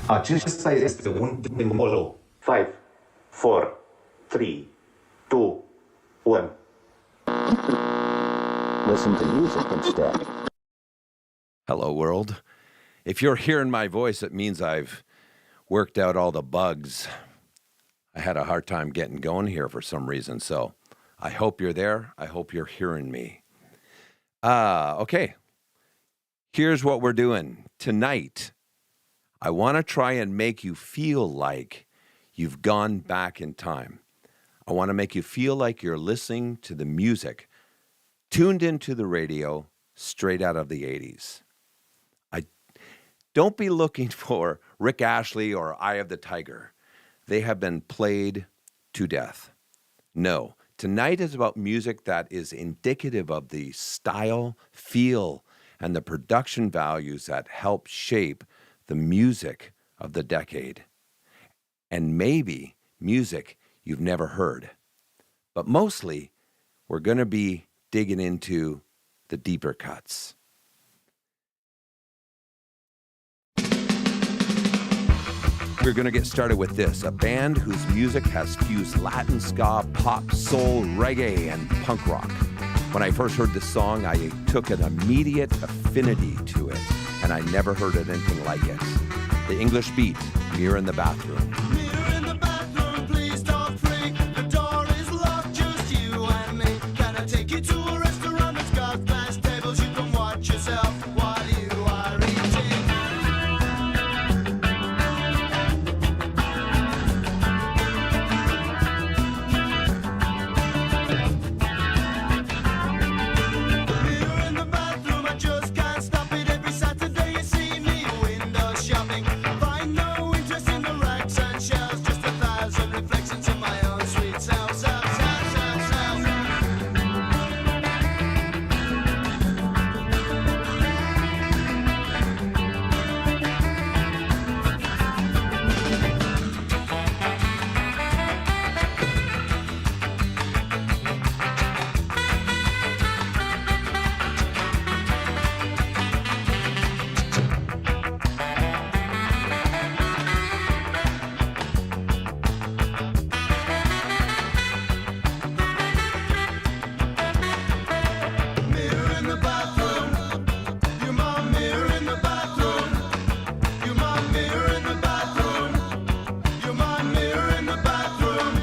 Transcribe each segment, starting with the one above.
70 este un temolo. 5, 4, 3, 2, 1. Listen to music instead. Hello, world. If you're hearing my voice, it means I've worked out all the bugs. I had a hard time getting going here for some reason, so I hope you're there. I hope you're hearing me. Okay. Here's what we're doing. Tonight, I want to try and make you feel like you've gone back in time. I want to make you feel like you're listening to the music tuned into the radio straight out of the 80s. Don't be looking for Rick Astley or Eye of the Tiger. They have been played to death. No, tonight is about music that is indicative of the style, feel, and the production values that help shape the music of the decade. And maybe music you've never heard. But mostly, we're going to be digging into the deeper cuts. We're going to get started with this, a band whose music has fused Latin, ska, pop, soul, reggae, and punk rock. When I first heard this song, I took an immediate affinity to it, and I never heard anything like it. The English Beat, Mirror in the Bathroom. Mirror in the bathroom, please talk free. The door is locked, just you and me. Can I take you to a restaurant that's got glass tables? You can watch yourself while you are eating. Mirror in the bathroom, I just can't stop it. Every Saturday you see me window shopping. Find no interest in the racks and shelves, just 1,000 reflections of my own sweet self, self, self, self, self. Mirror in the bathroom, you're my mirror in the bathroom. You're my mirror in the bathroom. You're my mirror in the bathroom.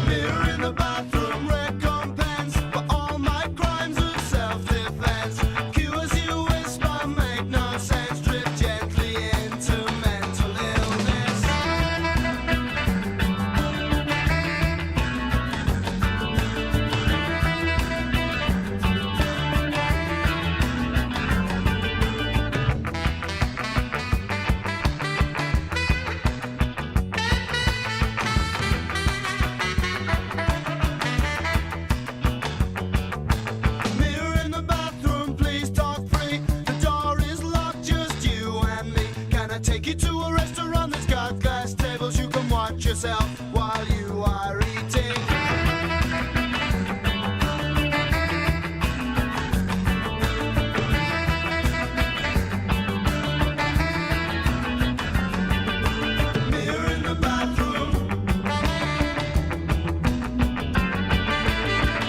Mirror in the bathroom, recompense for all my crimes of self-defense. Cures you whisper, make no sense, drift gently into mental illness. Mirror in the bathroom, please talk free. The door is locked, just you and me. Can I take you to a restaurant that's got glass tables? You can watch yourself while you are eating. Mirror in the bathroom.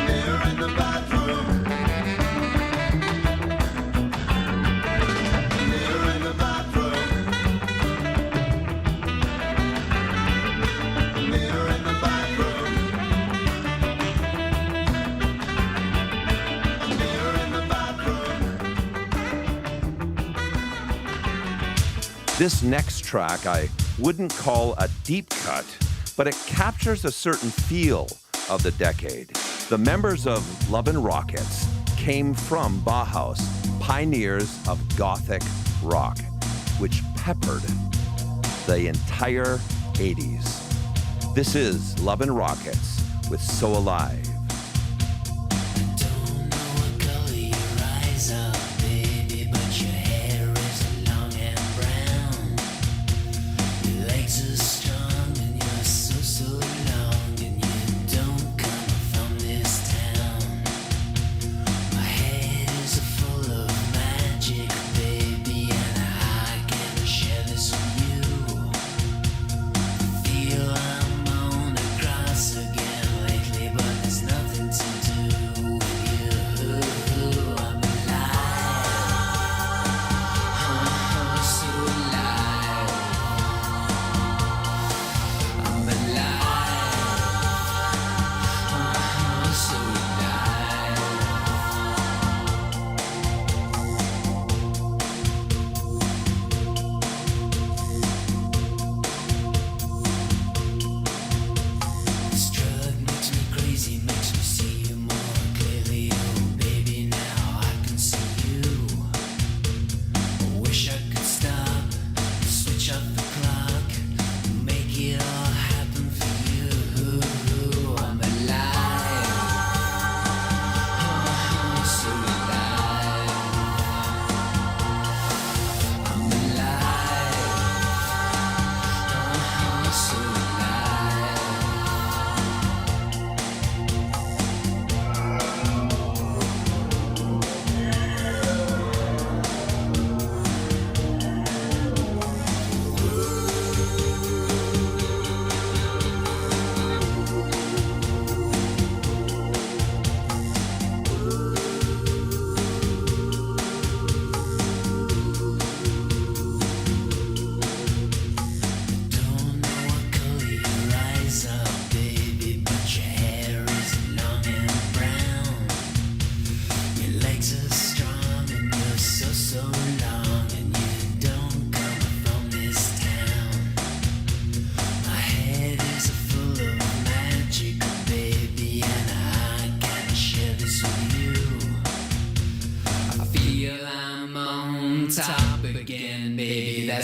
Mirror in the bathroom. Mirror in the bathroom. Mirror in the bathroom. Mirror in the bathroom. This next track I wouldn't call a deep cut, but it captures a certain feel of the decade. The members of Love and Rockets came from Bauhaus, pioneers of Gothic rock, which peppered the entire 80s. This is Love and Rockets with So Alive. Don't know what color your eyes are, baby, but your hair is long and brown. Your legs are strong and you're so, so long, and you don't come from this town. My head is full of magic, baby, and I can share this with you.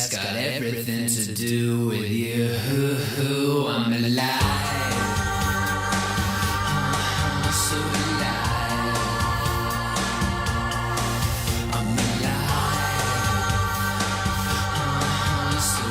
that's got everything to do with you. I'm alive. So alive. I'm alive. So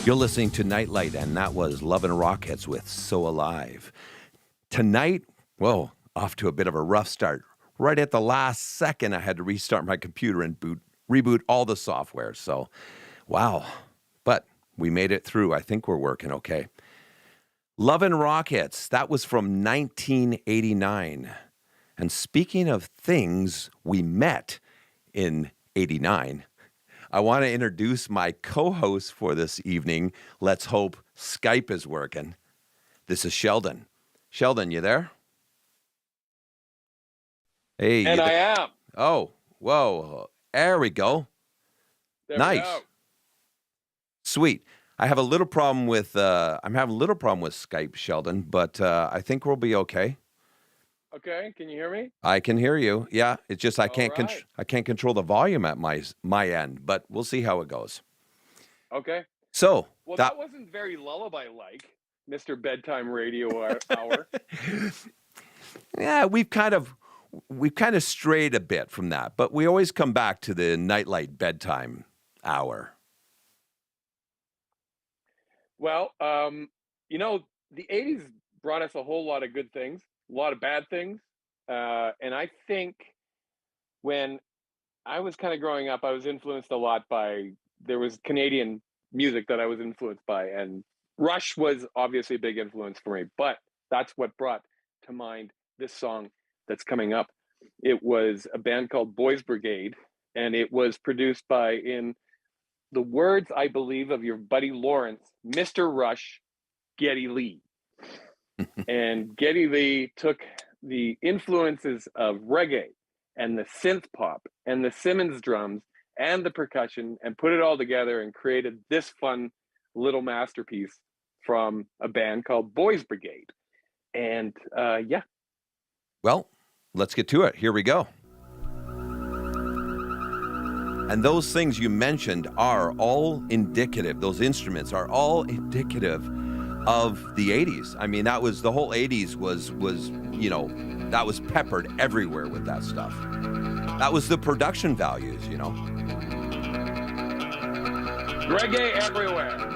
You're listening to Nightlight, and that was Love and Rockets with So Alive. Tonight, whoa, off to a bit of a rough start. Right at the last second, I had to restart my computer and reboot all the software. So, wow. But we made it through. I think we're working okay. Love and Rockets, that was from 1989. And speaking of things we met in 89, I want to introduce my co-host for this evening. Let's hope Skype is working. This is Sheldon. Sheldon, you there? Hey. And I am. Oh, whoa. There we go. There Nice. we go. Sweet. I have a little problem with I'm having a little problem with Skype, Sheldon, but I think we'll be okay. Okay, can you hear me? I can hear you. Yeah, it's just I can't right. I can't control the volume at my end, but we'll see how it goes. Okay. So, Well, that wasn't very lullaby-like, Mr. Bedtime Radio Hour. yeah, we've kind of strayed a bit from that, but we always come back to the Nightlight Bedtime Hour. Well, you know, the 80s brought us a whole lot of good things, a lot of bad things. And I think when I was kind of growing up, I was influenced a lot there was Canadian music that I was influenced by. And Rush was obviously a big influence for me, but that's what brought to mind this song that's coming up. It was a band called Boys Brigade, and it was produced by, in the words, I believe, of your buddy Lawrence, Mr. Rush, Geddy Lee. And Geddy Lee took the influences of reggae and the synth pop and the Simmons drums and the percussion and put it all together and created this fun little masterpiece from a band called Boys Brigade. And yeah. Well, let's get to it. Here we go. And those things you mentioned are all indicative. Those instruments are all indicative of the 80s. I mean, that was the whole 80s was, you know, that was peppered everywhere with that stuff. That was the production values, you know. Reggae everywhere.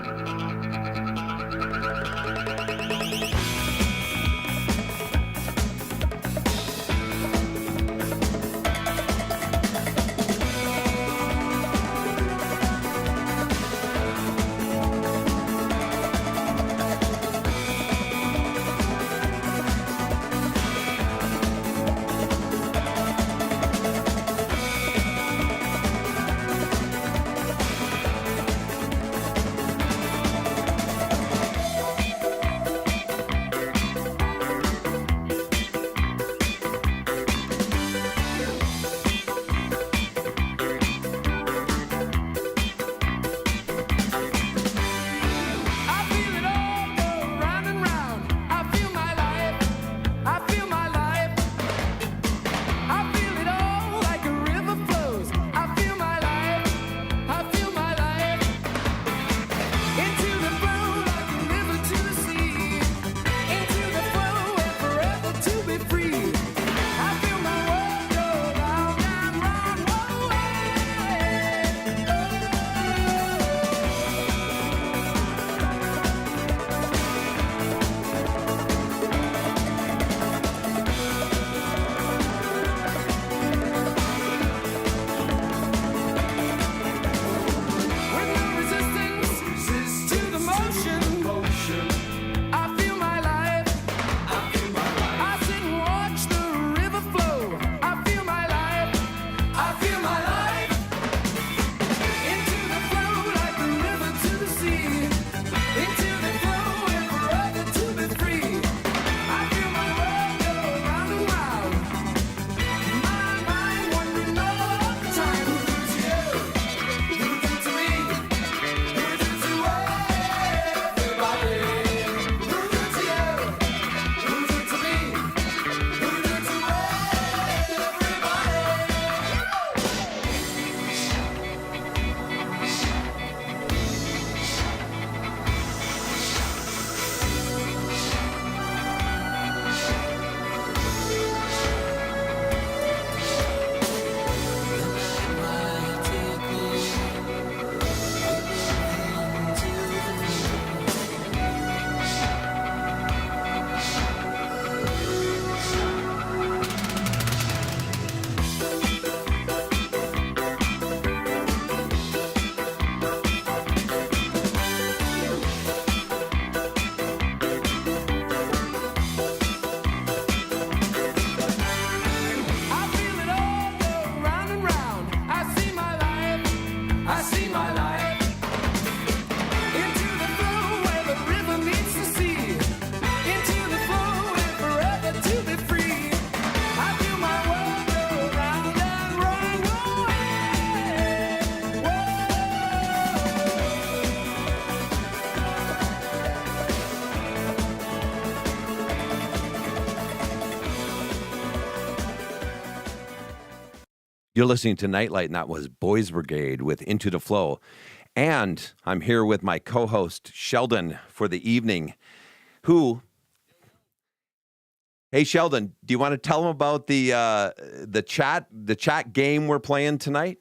You're listening to Nightlight, and that was Boys Brigade with Into the Flow. And I'm here with my co-host, Sheldon, for the evening, who... Hey, Sheldon, do you want to tell them about the chat game we're playing tonight?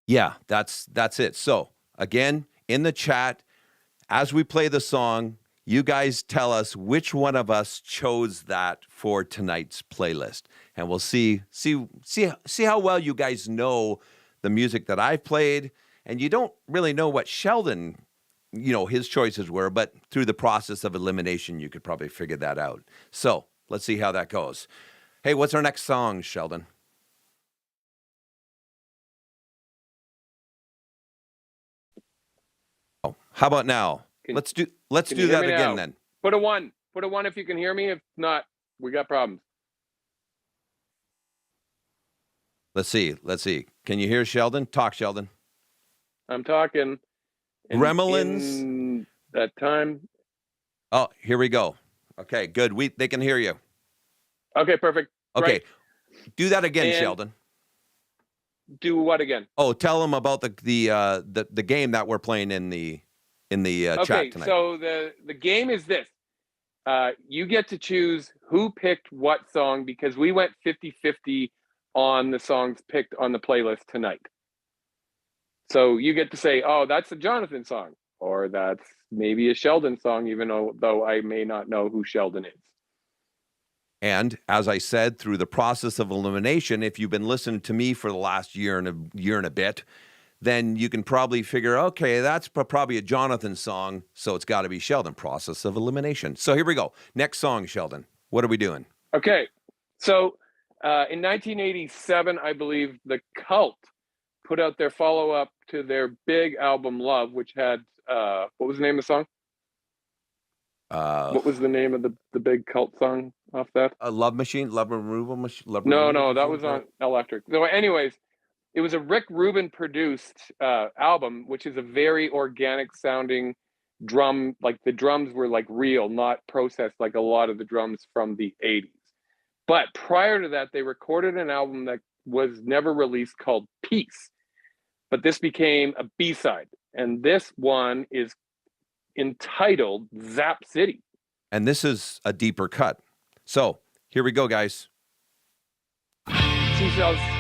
Yeah, that's it. So, again, in the chat, as we play the song, you guys tell us which one of us chose that for tonight's playlist. And we'll see how well you guys know the music that I've played. And you don't really know what Sheldon, his choices were, but through the process of elimination, you could probably figure that out. So, let's see how that goes. Hey, what's our next song, Sheldon? How about now? Let's do that again then. Put a 1. Put a 1 if you can hear me. If not, we got problems. Let's see. Can you hear Sheldon? Talk, Sheldon. I'm talking. Gremlins. In that time. Oh, here we go. Okay, good. They can hear you. Okay, perfect. Okay. Right. Do that again, And Sheldon. Do what again? Oh, tell them about the game that we're playing in the chat tonight. So the game is this. You get to choose who picked what song because we went 50-50 on the songs picked on the playlist tonight. So you get to say, oh, that's a Jonathan song, or that's maybe a Sheldon song, even though I may not know who Sheldon is. And as I said, through the process of elimination, if you've been listening to me for the last year and a bit, then you can probably figure, okay, that's probably a Jonathan song, so it's got to be Sheldon. Process of elimination. So here we go. Next song, Sheldon. What are we doing? Okay. So in 1987, I believe the Cult put out their follow-up to their big album Love, which had, what was the name of the song? What was the name of the big Cult song off that? Love Machine? Love Removal Machine? No, that was on Electric. So anyways, it was a Rick Rubin produced album, which is a very organic sounding drum, like the drums were like real, not processed like a lot of the drums from the 80s. But prior to that, they recorded an album that was never released called Peace. But this became a B-side. And this one is entitled Zap City. And this is a deeper cut. So here we go, guys. Seashells. He's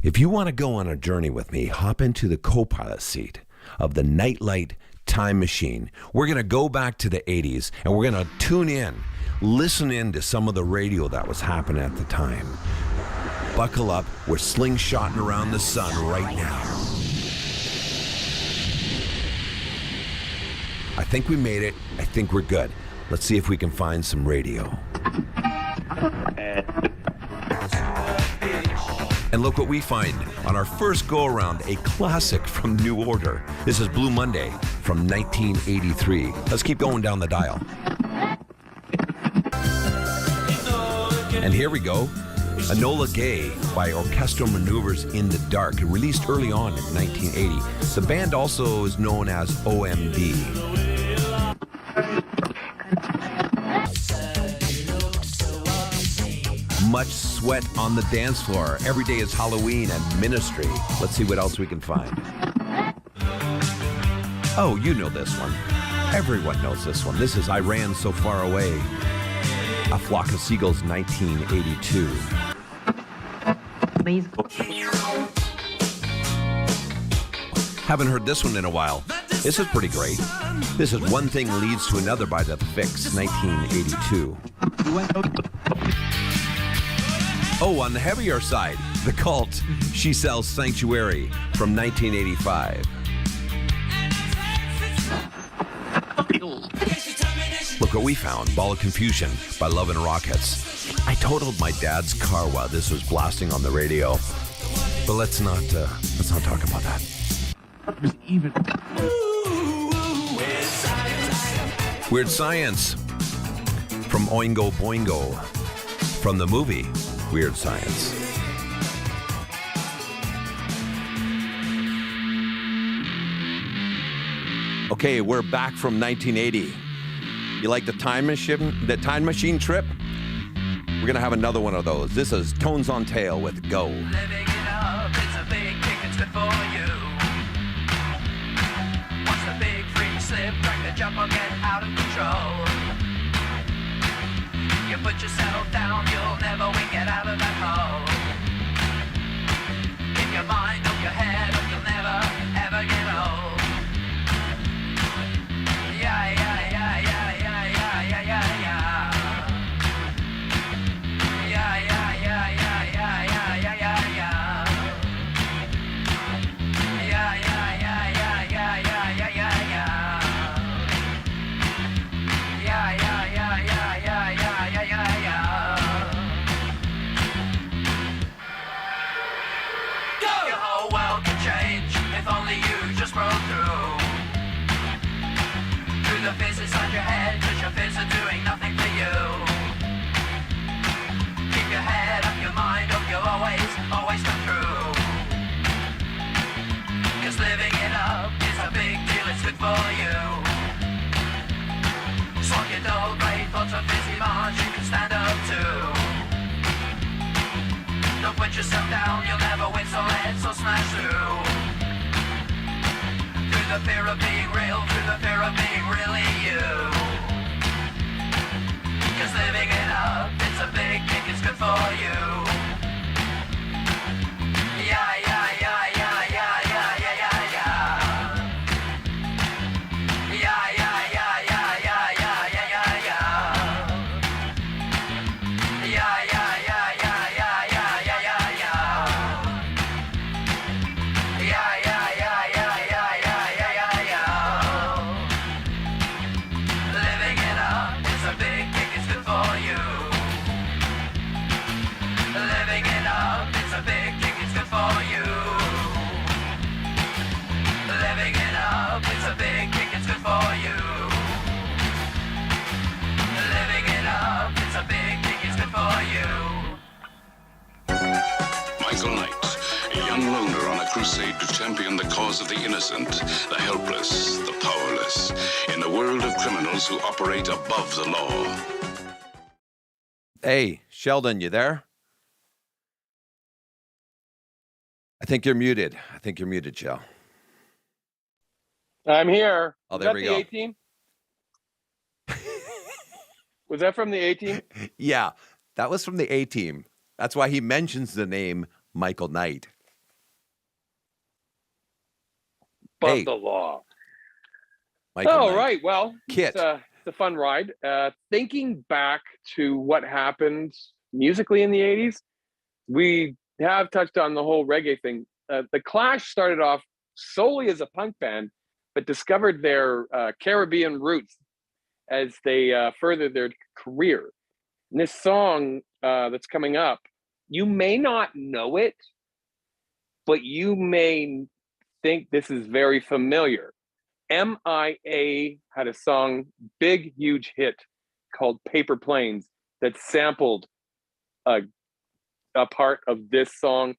If you want to go on a journey with me, hop into the co-pilot seat of the Nightlight Time Machine. We're going to go back to the 80s and we're going to tune in, listen in to some of the radio that was happening at the time. Buckle up, we're slingshotting around the sun right now. I think we made it. I think we're good. Let's see if we can find some radio. And look what we find on our first go-around, a classic from New Order. This is Blue Monday from 1983. Let's keep going down the dial. And here we go. Enola Gay by Orchestral Maneuvers in the Dark, released early on in 1980. The band also is known as OMD. Much sweat on the dance floor. Every day is Halloween and ministry. Let's see what else we can find. Oh, you know this one. Everyone knows this one. This is I Ran So Far Away. A Flock of Seagulls, 1982. Haven't heard this one in a while. This is pretty great. This is One Thing Leads to Another by The Fix, 1982. Oh, on the heavier side, The Cult, She Sells Sanctuary from 1985. Look what we found, Ball of Confusion by Love and Rockets. I totaled my dad's car while this was blasting on the radio. But let's not talk about that. Weird Science from Oingo Boingo from the movie Weird Science. Okay, we're back from 1980. You like the time machine trip? We're gonna have another one of those. This is Tones on Tail with Go. Living it up, it's a big kick, it's good for you. Once the big free slip, break the jump or get out of control. You put yourself down, you'll never win, get out of that hole. Keep your mind off your head, or you'll never, ever get old. Yeah, yeah, yeah, yeah, yeah, yeah, yeah, yeah, yeah. Yeah, yeah, yeah, yeah, yeah, yeah, yeah, yeah, yeah. Yeah, yeah, yeah, yeah, yeah, yeah, yeah, yeah, yeah. Yeah, yeah, yeah, yeah, yeah, yeah, yeah, yeah, yeah. Go! Your whole world can change if only you just broke through. Through the fears inside your head, 'cause your fears are doing nothing for you. Keep your head up, your mind up, you'll always, always come through. 'Cause living it up is a big deal, it's good for you. Slog your dull, great thoughts of busy march you can stand up to. Don't put yourself down, you'll never win, so let's all smash through. Through the fear of being real, through the fear of being really you. 'Cause living it up, it's a big kick, it's good for you. Yeah, yeah, yeah, yeah, yeah, yeah, yeah, yeah, yeah. Yeah, yeah, yeah, yeah, yeah, yeah, yeah, yeah, yeah. Yeah, yeah, yeah, yeah, yeah, yeah, yeah, yeah, yeah. Yeah, yeah, yeah, yeah, yeah, yeah, yeah, yeah, yeah. Living it up, it's a big kick, it's good for you. Living it up, it's a big kick, it's good for you. Living it up, it's a big kick, it's good for you. Living it up, it's a big kick, it's good for you. Michael Knight, a young loner on a crusade to champion the cause of the innocent, the helpless, the powerless, in a world of criminals who operate above the law. Hey, Sheldon, you there? I think you're muted. Shell. I'm here. Oh, Was there that we the go. 18? Was that from the 18? Yeah, that was from the A-Team. That's why he mentions the name Michael Knight. above Hey. the law. Michael All Knight. right. Well, Kit. it's a fun ride. Thinking back to what happened musically in the 80s, we have touched on the whole reggae thing. The Clash started off solely as a punk band, but discovered their Caribbean roots as they furthered their career. And this song that's coming up, you may not know it, but you may think this is very familiar. MIA had a song, big, huge hit called Paper Planes that sampled a part of this song.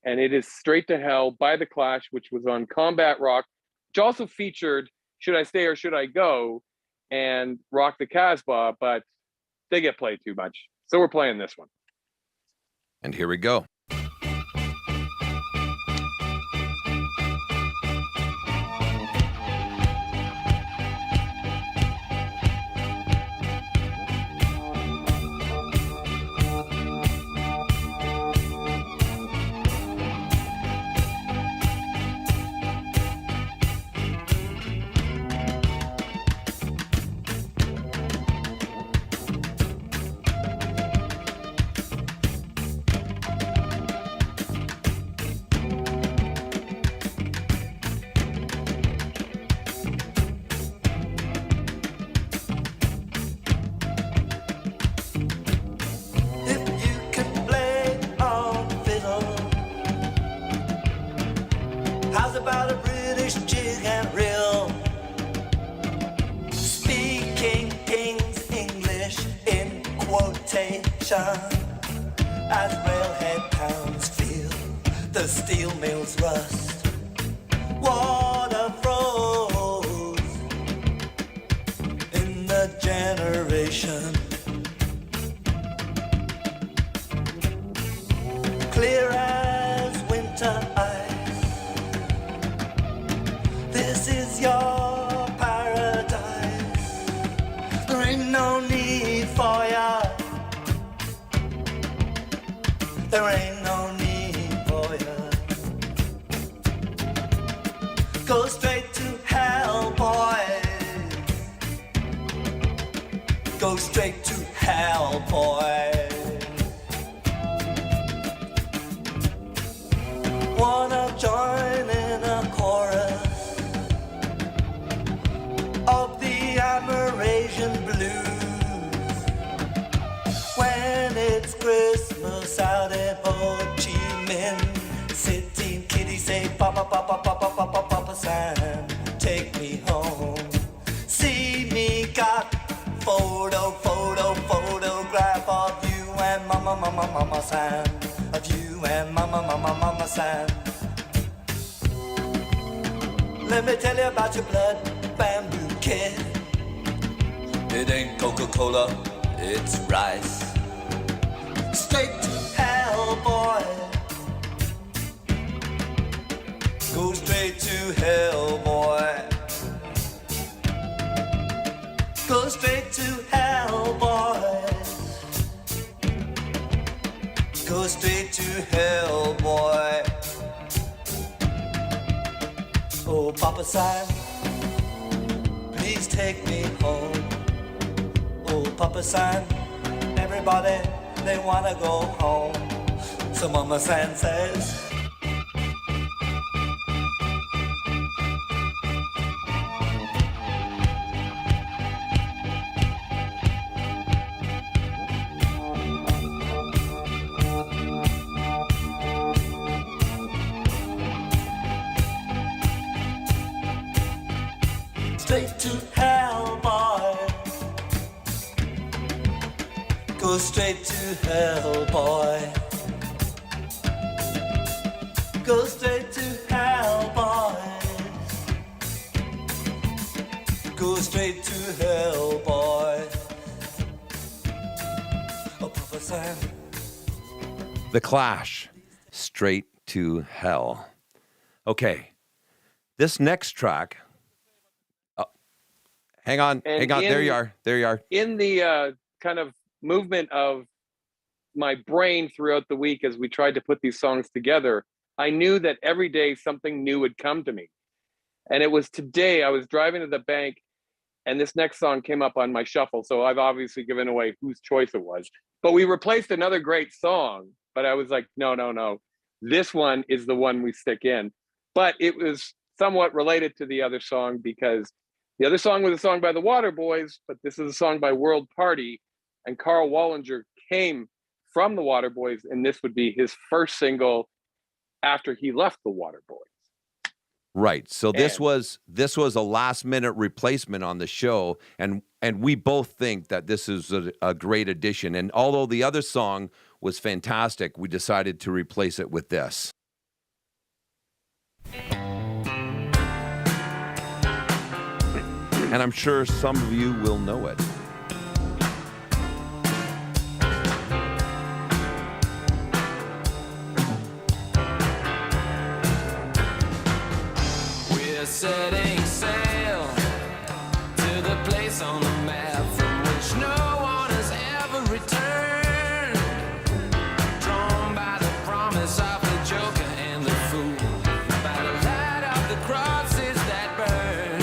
And it is Straight to Hell by The Clash, which was on Combat Rock, which also featured Should I Stay or Should I Go and Rock the Casbah, but they get played too much. So we're playing this one. And here we go. If you can play on fiddle, how's about a British jig and reel? Speaking King's English in quotation, as railhead towns feel the steel mills rust. Water froze in the generation. Clear as winter ice. This is your paradise. There ain't no need for ya. There ain't no need for ya. Go straight to hell, boys. Go straight to hell, boys. Wanna join in a chorus of the Amerasian blues when it's Christmas out in Ho Chi Minh City. Kiddies say, Papa, Papa, Papa, Papa, Papa Sam, take me home. See me got photograph of you and Mama, Mama, Mama Sam. Of you and Mama, Mama, Mama Sam. Let me tell you about your blood bamboo kid. It ain't Coca-Cola, it's rice. Straight to hell, boy. Go straight to hell, boy. Go straight to hell, boys. Go straight to hell, boy. Oh, Papa Sam, please take me home. Oh, Papa Sam, everybody, they wanna go home. So Mama Sam says, straight to hell, boy. Go straight to hell, boy. Go straight to hell, boys. Go straight to hell, boy. Oh, Papa Sam. The Clash, Straight to Hell. Okay, this next track. Hang on. There you are. In the kind of movement of my brain throughout the week as we tried to put these songs together, I knew that every day something new would come to me. And it was today I was driving to the bank and this next song came up on my shuffle. So I've obviously given away whose choice it was. But we replaced another great song. But I was like, no. This one is the one we stick in. But it was somewhat related to the other song because the other song was a song by the Waterboys, but this is a song by World Party. And Carl Wallinger came from the Waterboys, and this would be his first single after he left the Waterboys. Right. So this was a last minute replacement on the show, and we both think that this is a great addition. And although the other song was fantastic, we decided to replace it with this. And I'm sure some of you will know it. Setting sail to the place on the map from which no one has ever returned, drawn by the promise of the joker and the fool, by the light of the crosses that burn,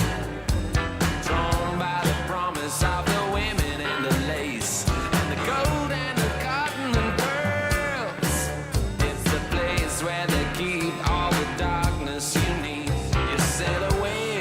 drawn by the promise of the women and the lace and the gold and the cotton and pearls. It's the place where they keep all the darkness you need. Sail away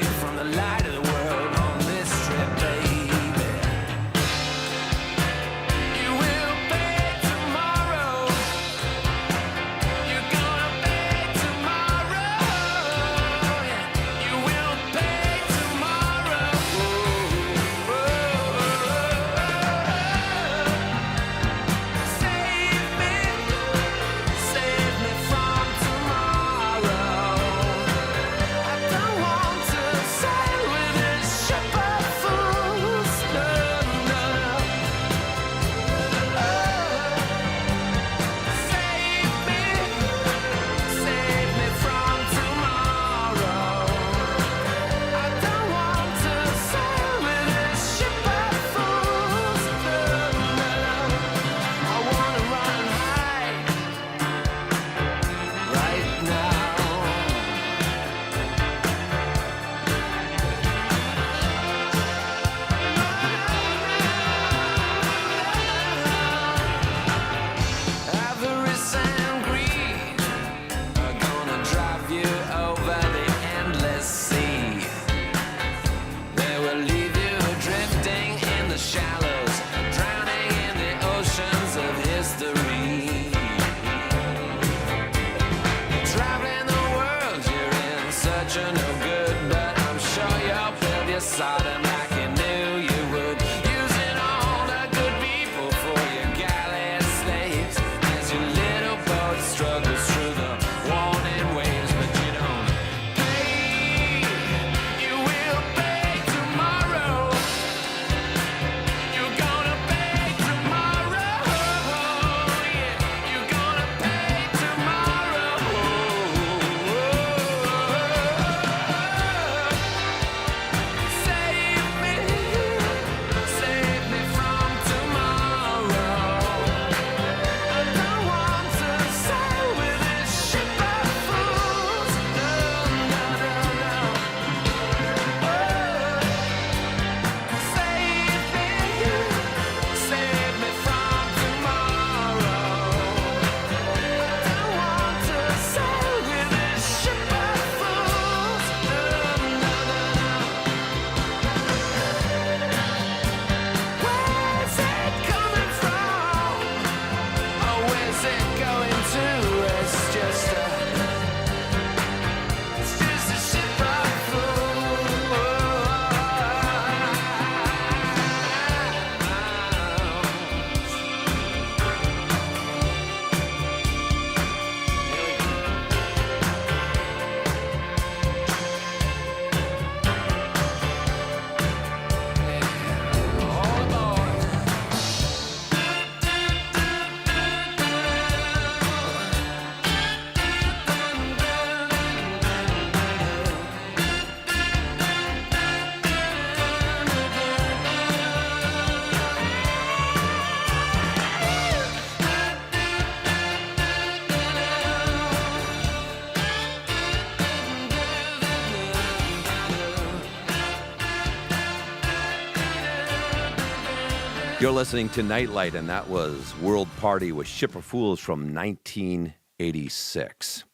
You're listening to Nightlight, and that was World Party with Ship of Fools from 1986.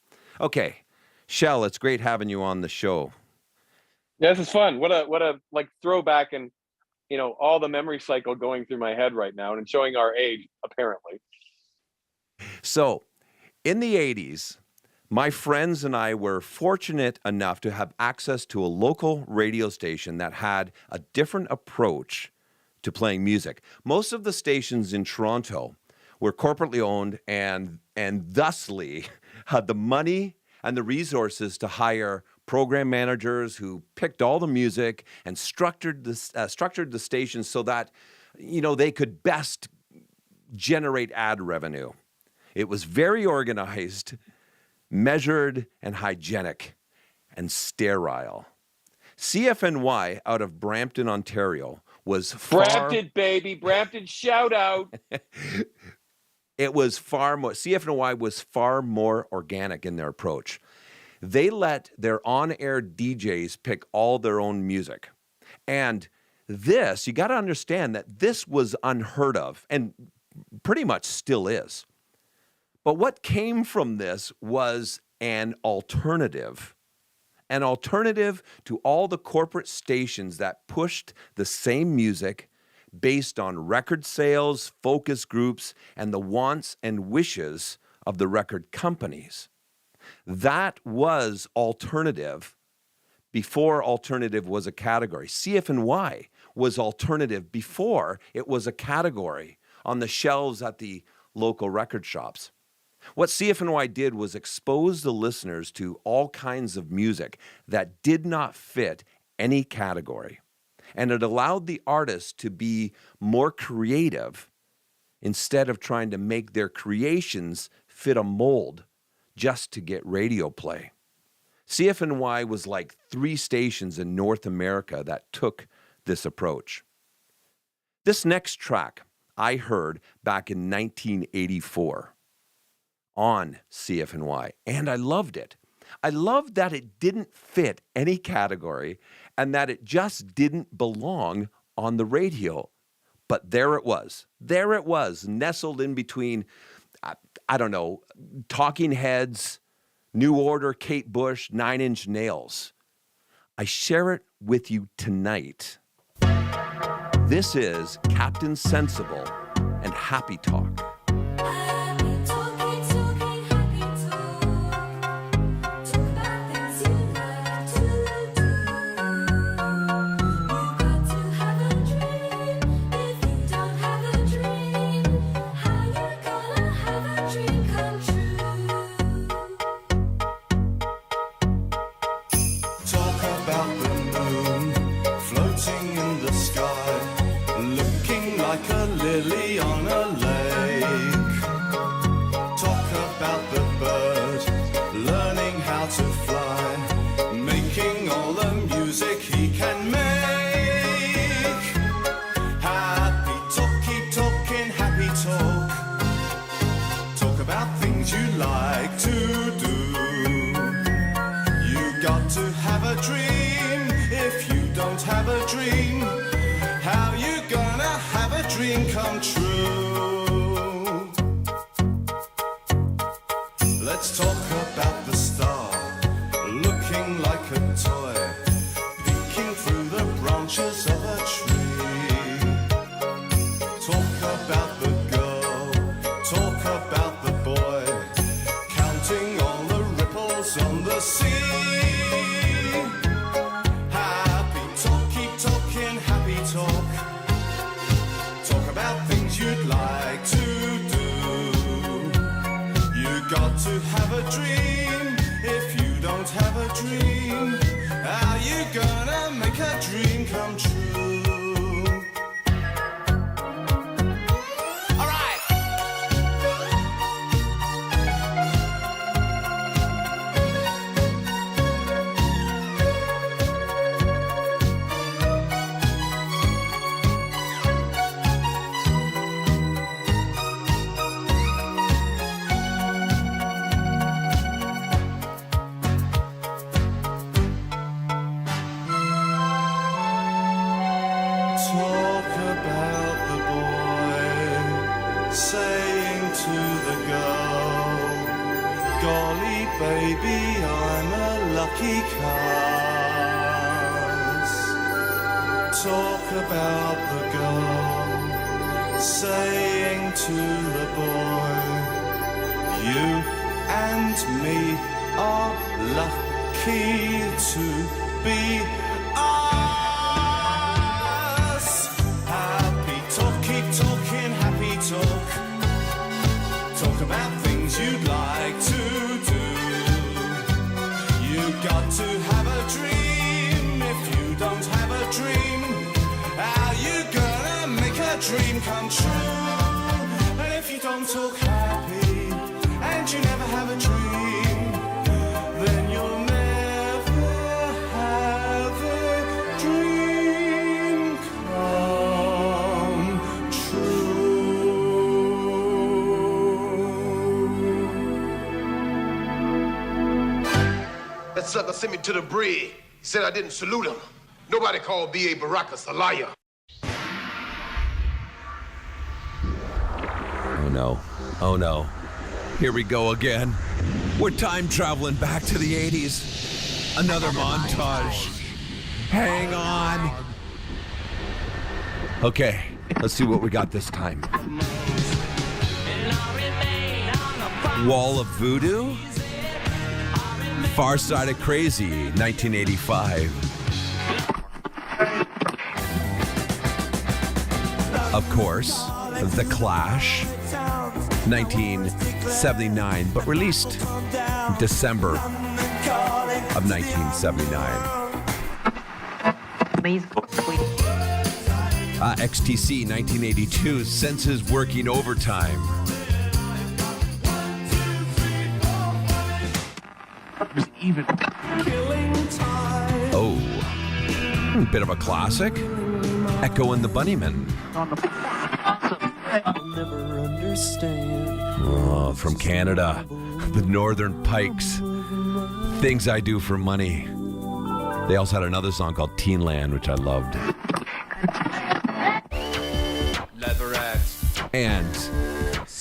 Okay, Shell, it's great having you on the show. Yeah, this is fun. What a like throwback, and all the memory cycle going through my head right now and showing our age, apparently. So, in the 80s, my friends and I were fortunate enough to have access to a local radio station that had a different approach to playing music. Most of the stations in Toronto were corporately owned and thusly had the money and the resources to hire program managers who picked all the music and structured the station so that they could best generate ad revenue. It was very organized, measured, and hygienic, and sterile. CFNY out of Brampton, Ontario was Brampton, baby. Brampton, shout out. It was far more, CFNY was far more organic in their approach. They let their on-air DJs pick all their own music. And this, you got to understand that this was unheard of and pretty much still is. But what came from this was an alternative to all the corporate stations that pushed the same music based on record sales, focus groups, and the wants and wishes of the record companies. That was alternative before alternative was a category. CFNY was alternative before it was a category on the shelves at the local record shops. What CFNY did was expose the listeners to all kinds of music that did not fit any category. And it allowed the artists to be more creative instead of trying to make their creations fit a mold just to get radio play. CFNY was like 3 stations in North America that took this approach. This next track I heard back in 1984. On CFNY, and I loved it. I loved that it didn't fit any category and that it just didn't belong on the radio. But there it was, nestled in between, I don't know, Talking Heads, New Order, Kate Bush, 9 Inch Nails. I share it with you tonight. This is Captain Sensible and Happy Talk. Lily on a lake. Talk about the bird learning how to fly, making all the music he can make. Happy talk, keep talking, happy talk. Talk about things you like to do. You got to have a dream. If you don't have a dream, how you gonna have a dream come true? Let's talk about the star, looking like a toy, peeking through the branches of a tree. Talk about the girl, talk about the boy, counting all the ripples on the sea. Happy talk, keep talking, happy talk. Talk about things you'd like to do. You got to have a dream. If you don't have a dream, how you gonna make a dream come true? All right. saying to the girl, golly baby, I'm a lucky cuss. Talk about the girl saying to the boy, you and me are lucky to be us. Happy talk, keep talking, happy talk. Talk about things you'd like to do. You got to have a dream. If you don't have a dream, how you gonna make a dream come true? And if you don't talk happy and you never have a dream, then you'll never have a dream come true. That sucker sent me to the brig. He said I didn't salute him. Nobody called B.A. Baracus a liar. Oh no. Oh no. Here we go again. We're time traveling back to the 80s. Another montage. Hang on. Okay, let's see what we got this time. Wall of Voodoo? Far Side of Crazy, 1985. Of course, The Clash, 1979, but released December of 1979. XTC, 1982, Senses Working Overtime. Oh, bit of a classic. Echo and the Bunnymen. Oh, from Canada, the Northern Pikes. Things I Do for Money. They also had another song called Teenland, which I loved. And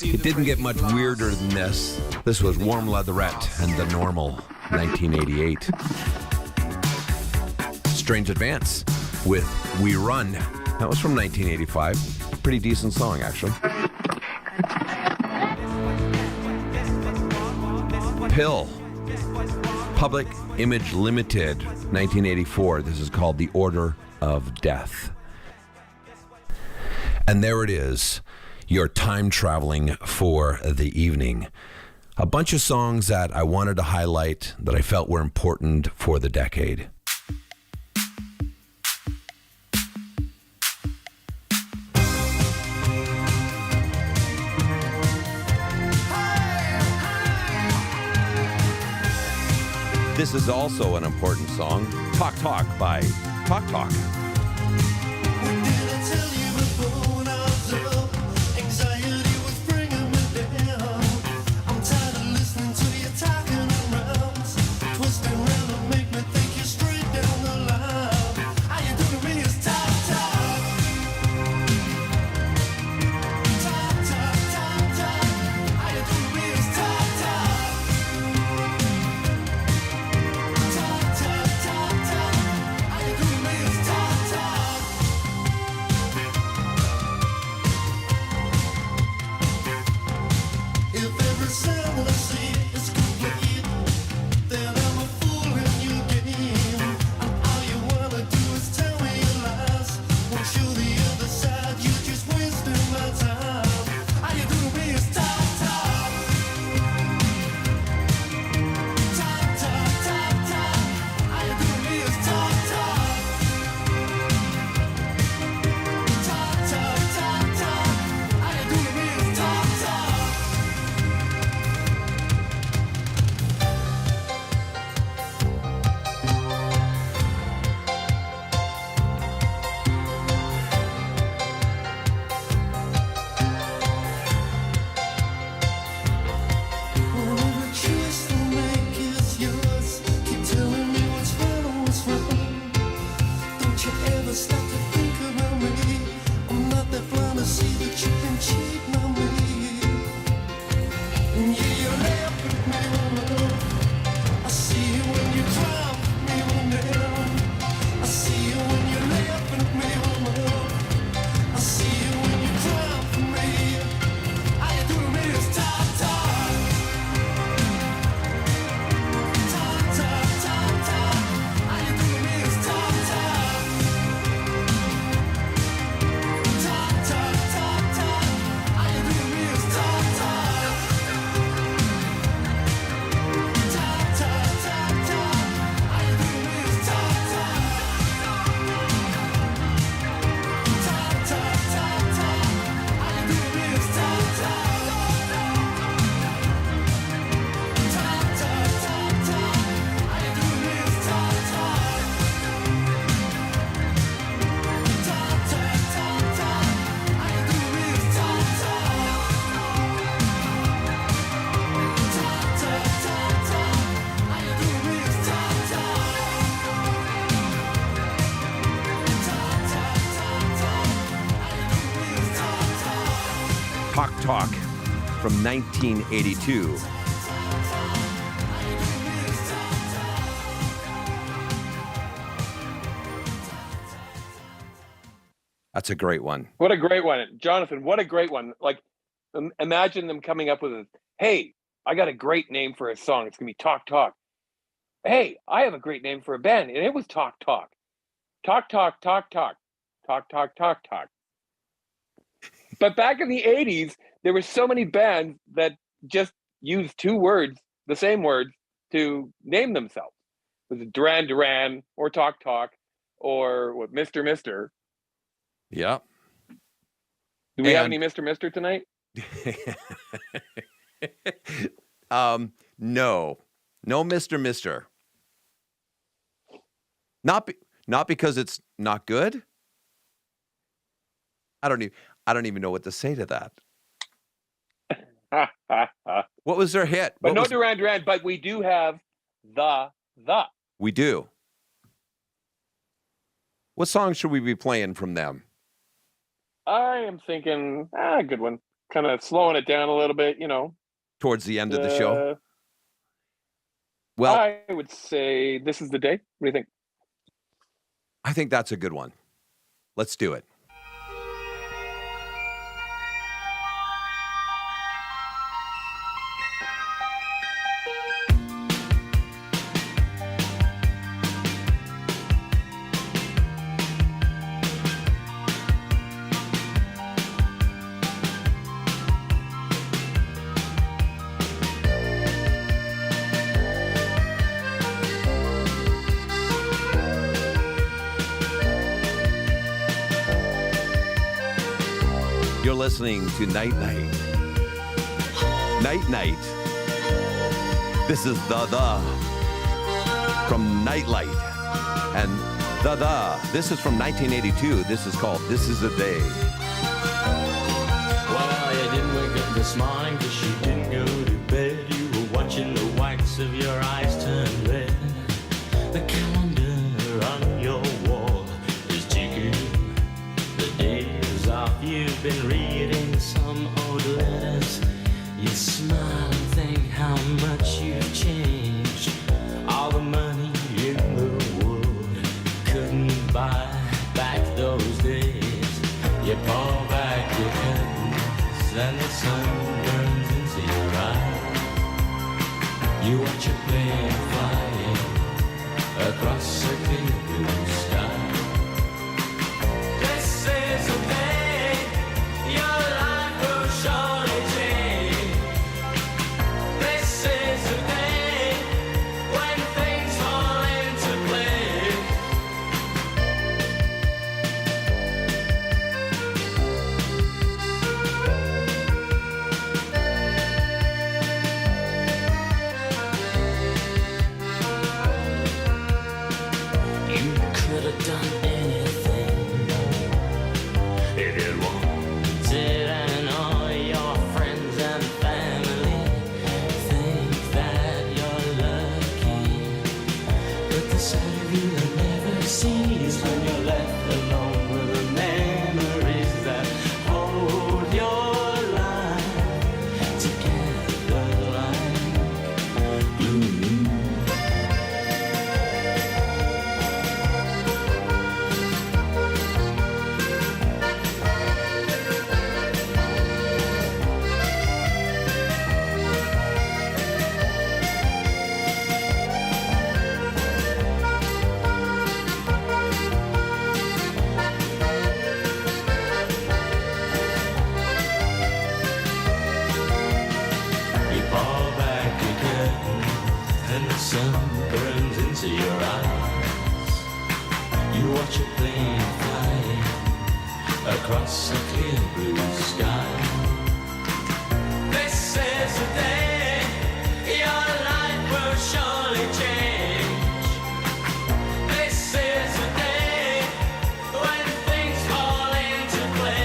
it didn't get much weirder than this. This was Warm Leatherette and The Normal, 1988. Strange Advance with We Run. That was from 1985. Pretty decent song, actually. Pill. Public Image Limited, 1984. This is called The Order of Death. And there it is, your time traveling for the evening. A bunch of songs that I wanted to highlight that I felt were important for the decade. This is also an important song, Talk Talk by Talk Talk. Talk, Talk from 1982. That's a great one. What a great one. Jonathan, what a great one. Like, imagine them coming up with a, hey, I got a great name for a song. It's going to be Talk Talk. Hey, I have a great name for a band, and it was Talk Talk. Talk, talk, talk, talk. Talk, talk, talk, talk. But back in the 80s, there were so many bands that just used two words, the same words, to name themselves. Was it Duran Duran or Talk Talk or what, Mr. Mister? Yeah. Do we have any Mr. Mister tonight? No. No Mr. Mister. Not because it's not good. I don't even know what to say to that. What was their hit? But no Duran Duran, but we do have the. We do. What song should we be playing from them? I am thinking, good one. Kind of slowing it down a little bit, you know. Towards the end of the show? Well, I would say This Is the Day. What do you think? I think that's a good one. Let's do it. You're listening to Night Night. Night Night. This is the from Nightlight. And the. This is from 1982. This is called This Is a Day. Well, you didn't wake up this morning because you didn't go to bed. You were watching the whites of your eyes turn red. The calendar on your wall is ticking. The days off, you've been reading some old letters. You smile and think how much you've changed. All the money in the world couldn't buy back those days. You pull back your curtains and the sun burns into your eyes. You watch a plane flying across a clear blue sky. This is a day your life will surely change. This is a day when things fall into place. You could have done anything if you wanted, and all your friends and family think that you're lucky. But the side of you that never sees when you're left alone with the memories that hold your life together like glue. You fall back your curtain and the sun burns into your eyes. You watch a plane flying across a clear blue sky. This is the day your life will surely change. This is the day when things fall into place.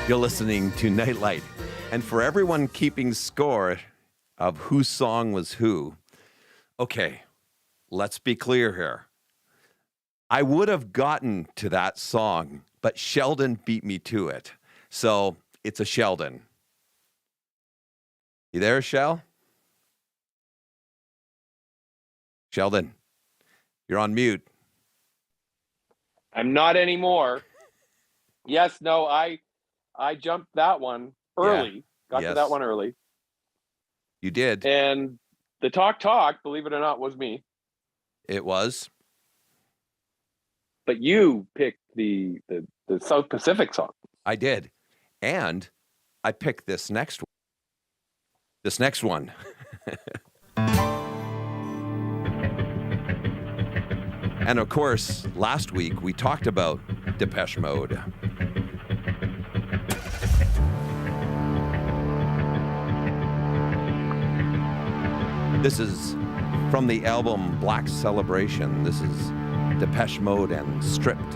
You're listening to Nightlight. And for everyone keeping score of whose song was who, okay, let's be clear here. I would have gotten to that song, but Sheldon beat me to it. So it's a Sheldon. You there, Shell? Sheldon, you're on mute. I'm not anymore. Yes, no, I jumped that one early. Got to that one early. You did. And the talk, believe it or not, was me. It was. But you picked the South Pacific song. I did. And I picked this next one. This next one. And of course, last week we talked about Depeche Mode. This is from the album Black Celebration. This is Depeche Mode and Stripped.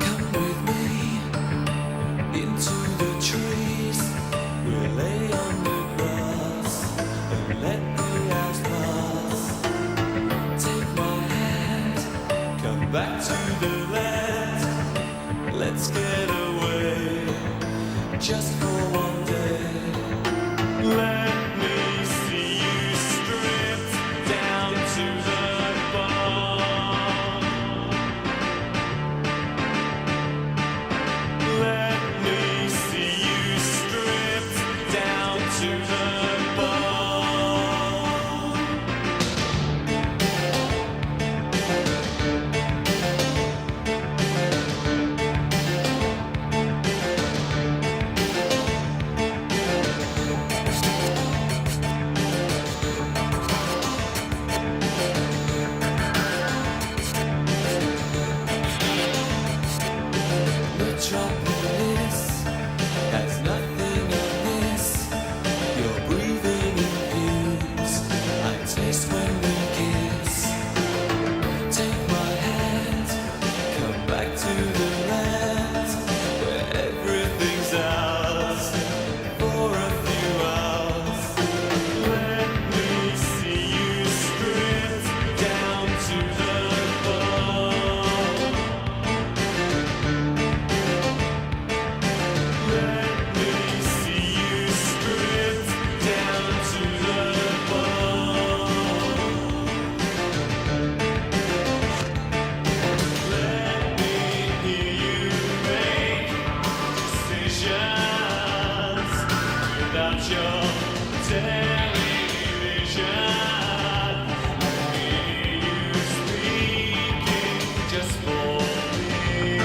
Come with me into the trees. We'll lay on the grass and let the hours pass. Take my hand, come back to the land. Let's get away just for one day. Let me see you stripped down to the bone. Let me see you stripped down to the bone. Metropolis has nothing amiss. You're breathing in fumes. I taste when we kiss. Take my hand, come back to the land where everything's ours for a few hours. Let me see you stripped down to the bone. Let me see you stripped down to the bone. Let me hear you make decisions without your television. Let me hear you speaking just for me.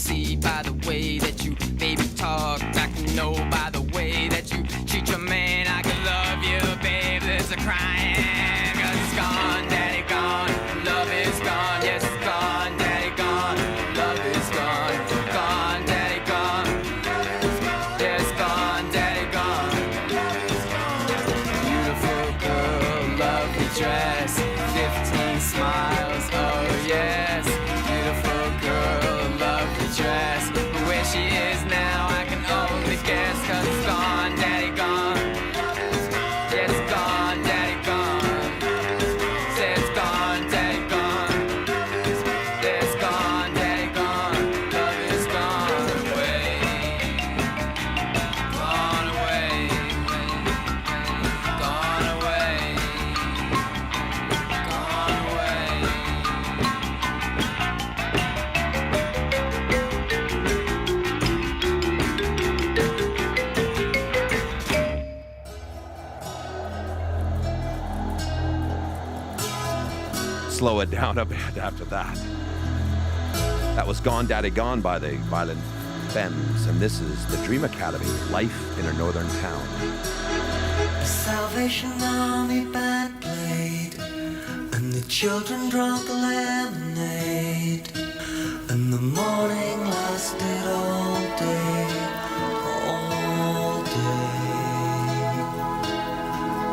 see by the way that you baby talk. I can know by the way that you treat your man. I can love you, babe. There's a crying. 'Cause it's gone, daddy gone. Love is gone. Yes, it's gone, daddy gone. Love is gone. Gone, daddy gone. Yes, gone, daddy gone. Beautiful girl, lovely dress, 15 smiles, oh yes. Beautiful girl, lovely dress. But where she is now, I can only guess. 'Cause it's gone, daddy gone. Yeah, it's gone, daddy gone. Say it's gone, daddy gone. Yeah, it's gone, daddy gone. Love is gone away. Gone away. Gone away. Gone away. Slow it down a bit after that. That was Gone Daddy Gone by the Violent Femmes, and this is the Dream Academy, Life in a Northern Town. Salvation Army band played, and the children drank the lemonade, and the morning lasted all day, all day.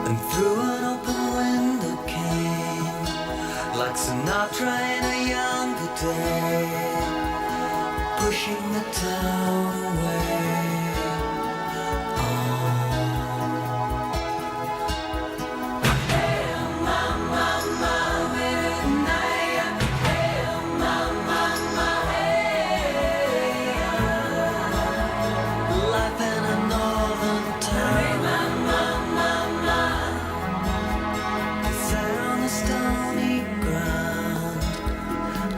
And through an open window came, like Sinatra in a younger day, pushing the town away. Life in a northern town. Sat on the stony ground,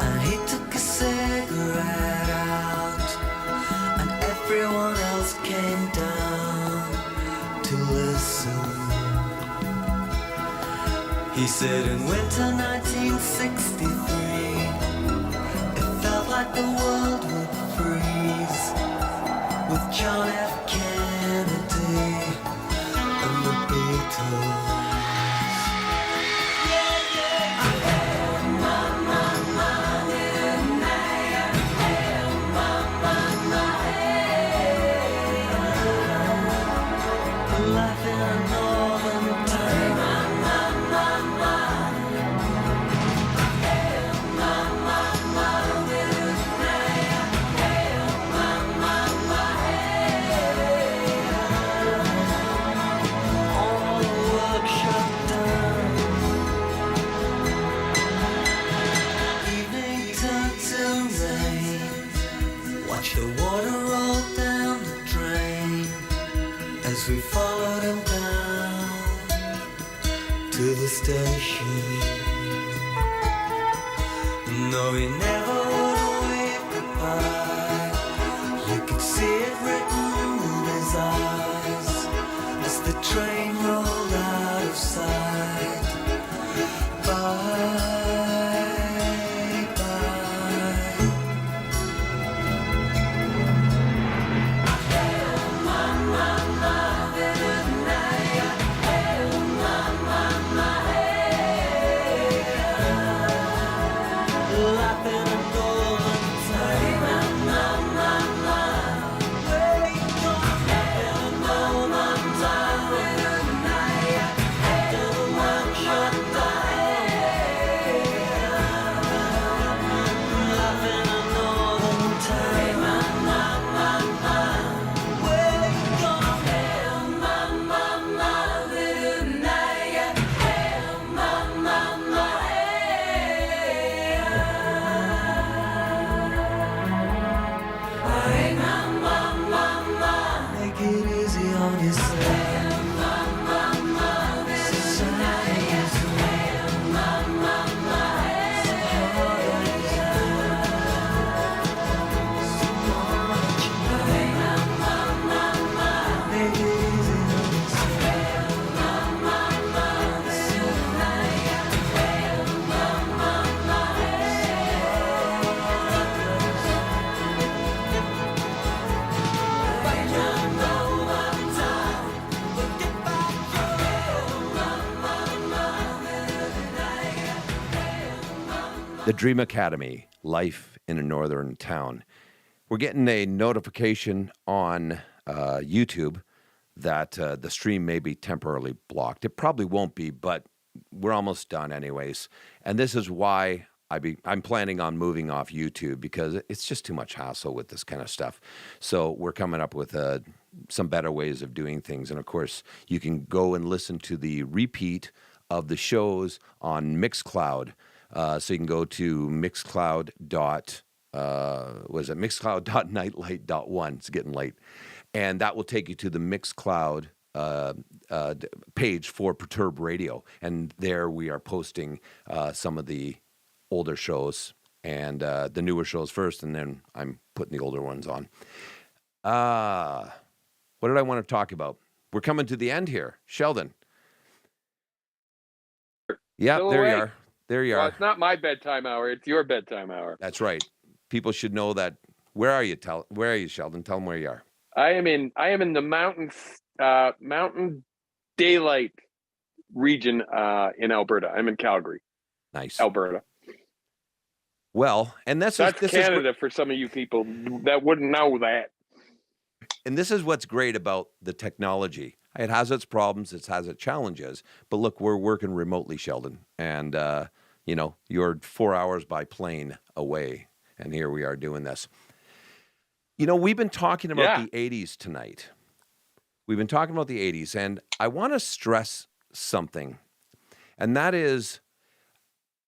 and he took a cigarette out, and everyone else came down to listen. He said in winter 1963, it felt like the world would freeze, with John F. Kennedy and the Beatles. Life in a northern town. All the work shut down. Evening turned to rain. Watch the water roll down the drain as we followed him down to the station. No, he never would wave goodbye. You could see it written in his eyes as the train rolled out of sight. Bye, bye. Life in a golden town. The Dream Academy, Life in a Northern Town. We're getting a notification on YouTube that the stream may be temporarily blocked. It probably won't be, but we're almost done anyways. And this is why I'm planning on moving off YouTube, because it's just too much hassle with this kind of stuff. So we're coming up with some better ways of doing things. And of course, you can go and listen to the repeat of the shows on Mixcloud. So you can go to mixcloud.nightlight.one. It's getting late. And that will take you to the Mixcloud page for Perturb Radio. And there we are posting some of the older shows and the newer shows first, and then I'm putting the older ones on. What did I want to talk about? We're coming to the end here. Sheldon. Yeah, Still there awake. you are. There you Well, are. it's not my bedtime hour. It's your bedtime hour. That's right. People should know that. Where are you? Where are you, Sheldon? Tell them where you are. I am in the mountain daylight region in Alberta. I'm in Calgary, Nice. Alberta. Well, and That's this Canada for some of you people that wouldn't know that. And this is what's great about the technology. It has its problems, it has its challenges. But look, we're working remotely, Sheldon. And, you're 4 hours by plane away. And here we are doing this. We've been talking about the 80s tonight. We've been talking about the 80s. And I want to stress something. And that is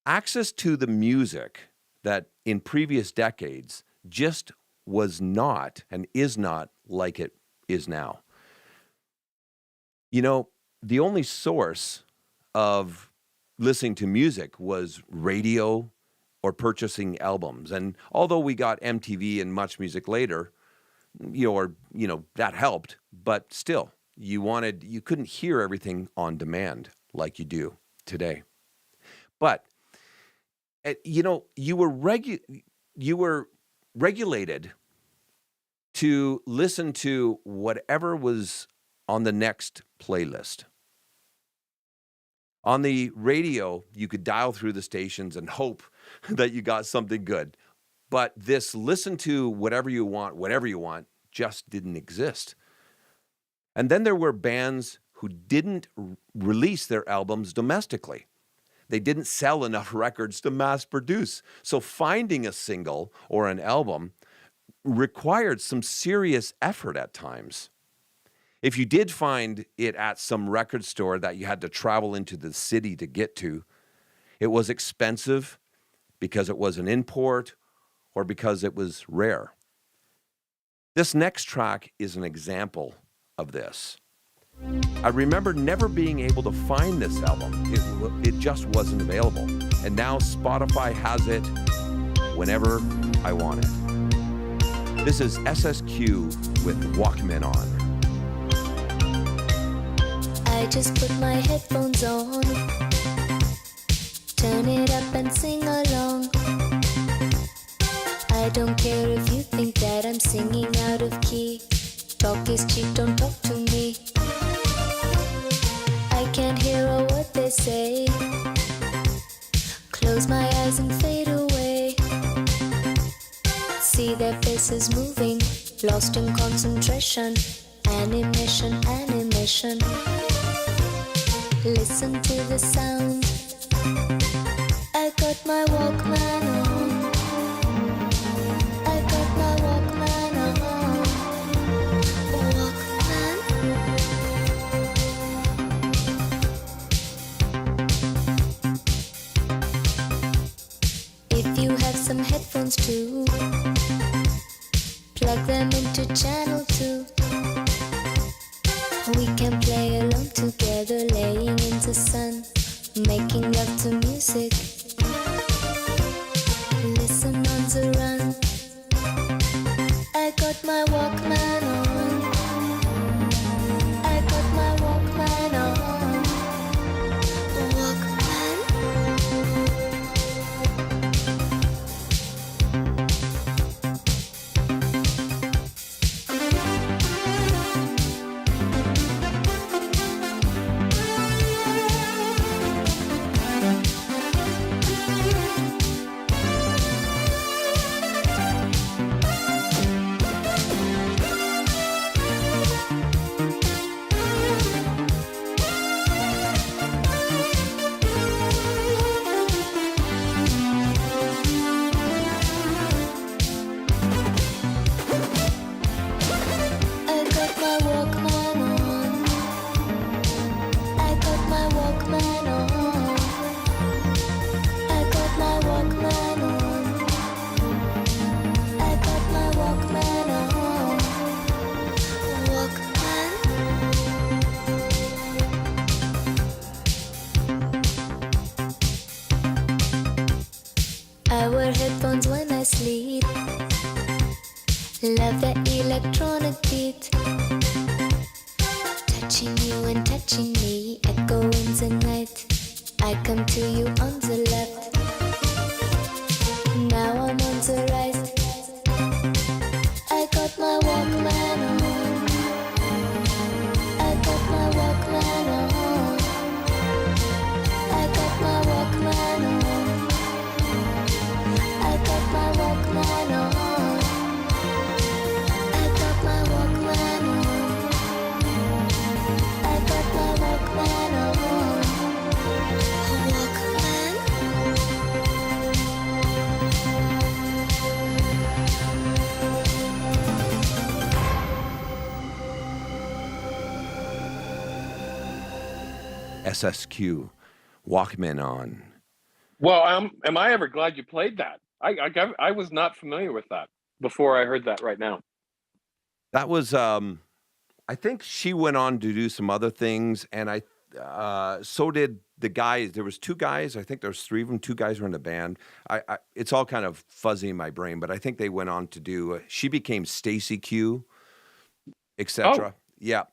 access to the music that in previous decades just was not and is not like it is now. The only source of listening to music was radio or purchasing albums. And although we got MTV and Much Music later, that helped, but still, you couldn't hear everything on demand like you do today. But you were regulated to listen to whatever was on the next playlist. On the radio, you could dial through the stations and hope that you got something good. But this listen to whatever you want, just didn't exist. And then there were bands who didn't release their albums domestically. They didn't sell enough records to mass produce. So finding a single or an album required some serious effort at times. If you did find it at some record store that you had to travel into the city to get to, it was expensive because it was an import or because it was rare. This next track is an example of this. I remember never being able to find this album. It just wasn't available. And now Spotify has it whenever I want it. This is SSQ with Walkman On. I just put my headphones on, turn it up and sing along. I don't care if you think that I'm singing out of key. Talk is cheap, don't talk to me. I can't hear a word they say. Close my eyes and fade away. See their faces moving, lost in concentration. Animation, animation. Listen to the sound. I got my Walkman on. I got my Walkman on. Walkman. If you have some headphones too, plug them into channel 2. We can play along together, laying in the sun, making love to music. Listen on the run. I got my Walkman on. I got my Walkman on. Walkman. I wear headphones when I sleep. Love the electronic beat. Touching you and touching me, echo in the night. I come to you on the left. Now I'm on the right. I got my Walkman on. I got my Walkman on. I got my Walkman on. I got my Walkman on. I got my Walkman on. I got my Walkman on. Walkman? SSQ, Walkman on. Well, am I ever glad you played that? I was not familiar with that before I heard that right now. That was, I think she went on to do some other things, and so did the guys. There was two guys. I think there was three of them. Two guys were in the band. It's all kind of fuzzy in my brain, but I think they went on to do. She became Stacy Q, etc. Oh. Yeah.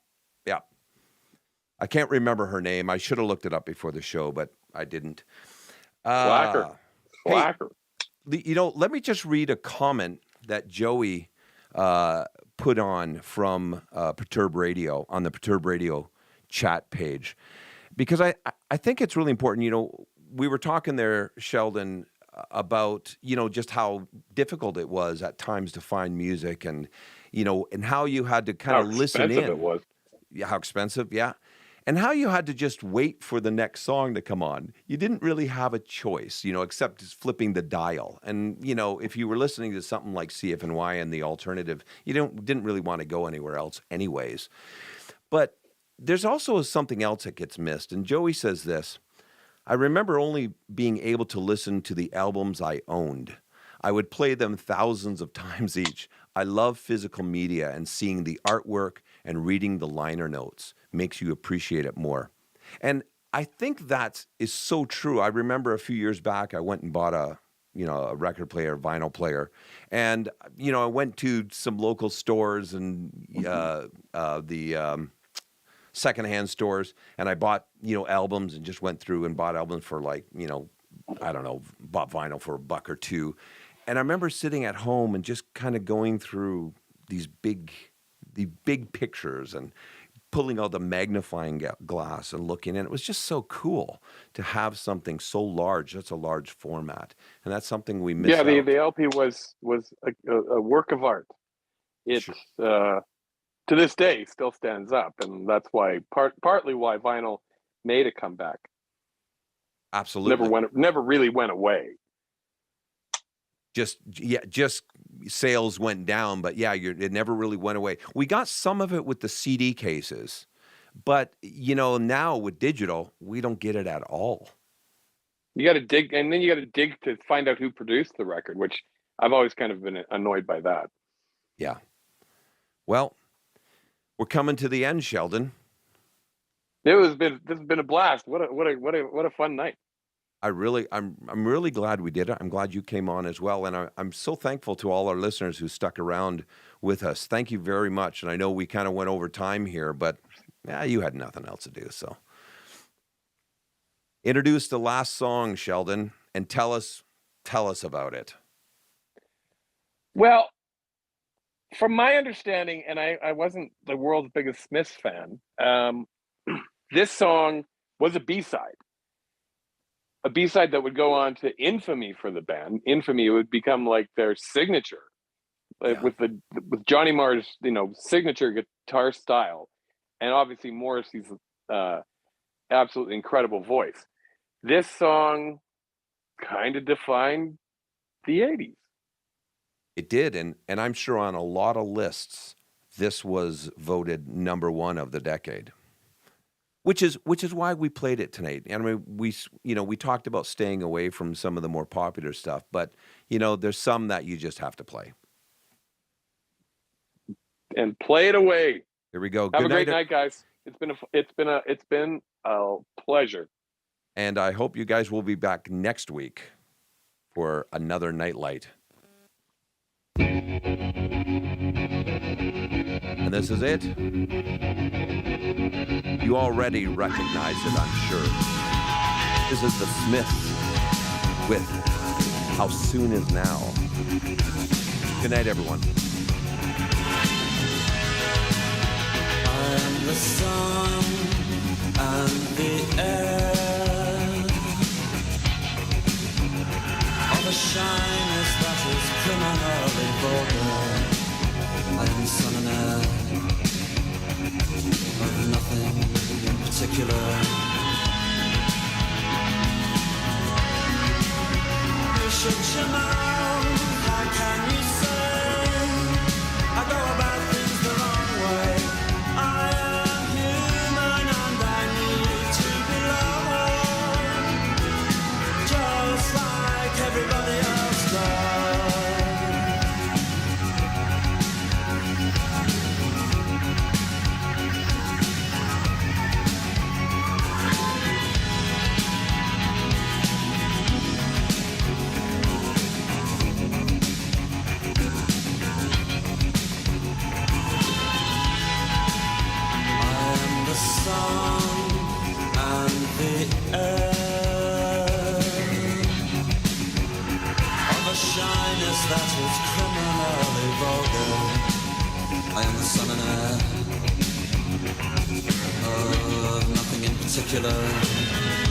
I can't remember her name. I should have looked it up before the show, but I didn't. Slacker. Hey, let me just read a comment that Joey put on from Perturb Radio on the Perturb Radio chat page, because I think it's really important. We were talking there, Sheldon, about just how difficult it was at times to find music, and and how you had to kind of listen in. How expensive it was. Yeah, how expensive, yeah. And how you had to just wait for the next song to come on. You didn't really have a choice, except just flipping the dial. And, if you were listening to something like CFNY and the alternative, you didn't really want to go anywhere else anyways. But there's also something else that gets missed. And Joey says this: I remember only being able to listen to the albums I owned. I would play them thousands of times each. I love physical media, and seeing the artwork and reading the liner notes makes you appreciate it more. And I think that is so true. I remember a few years back, I went and bought a record player, vinyl player. And, I went to some local stores and the secondhand stores, and I bought, albums, and just went through and bought albums for bought vinyl for $1 or $2. And I remember sitting at home and just kind of going through the big pictures and pulling out the magnifying glass and looking, and it was just so cool to have something so large. That's a large format, and that's something we miss. Yeah, the LP was a work of art. It to this day still stands up, and that's why partly why vinyl made a comeback. Absolutely, never really went away. Just sales went down, but it never really went away. We got some of it with the CD cases, but now with digital, we don't get it at all. You got to dig, and then you got to dig to find out who produced the record, which I've always kind of been annoyed by that. Yeah. Well, we're coming to the end, Sheldon. This has been a blast. What a fun night. I'm really glad we did it. I'm glad you came on as well. And I'm so thankful to all our listeners who stuck around with us. Thank you very much. And I know we kind of went over time here, but you had nothing else to do. So introduce the last song, Sheldon, and tell us about it. Well, from my understanding, and I wasn't the world's biggest Smiths fan, this song was a B-side. A B-side that would go on to infamy for the band. Infamy would become like their signature, with Johnny Marr's signature guitar style, and obviously Morrissey's absolutely incredible voice. This song kind of defined the 80s. It did, and I'm sure on a lot of lists, this was voted number one of the decade. Which is why we played it tonight. And I mean, we talked about staying away from some of the more popular stuff, but there's some that you just have to play. And play it away. Here we go. Have a great night, guys. It's been a pleasure. And I hope you guys will be back next week for another nightlight. And this is it. You already recognize it, I'm sure. This is the Smiths with How Soon Is Now. Good night, everyone. I am the sun and the air of a shyness that is criminally vulgar. I am the sun and air of nothing in particular. You should know, how can you say I go about things the wrong way? I am human and I need to belong, just like everybody else does. Sun and the air of a shyness that is criminally vulgar. I am the sun and air of nothing in particular.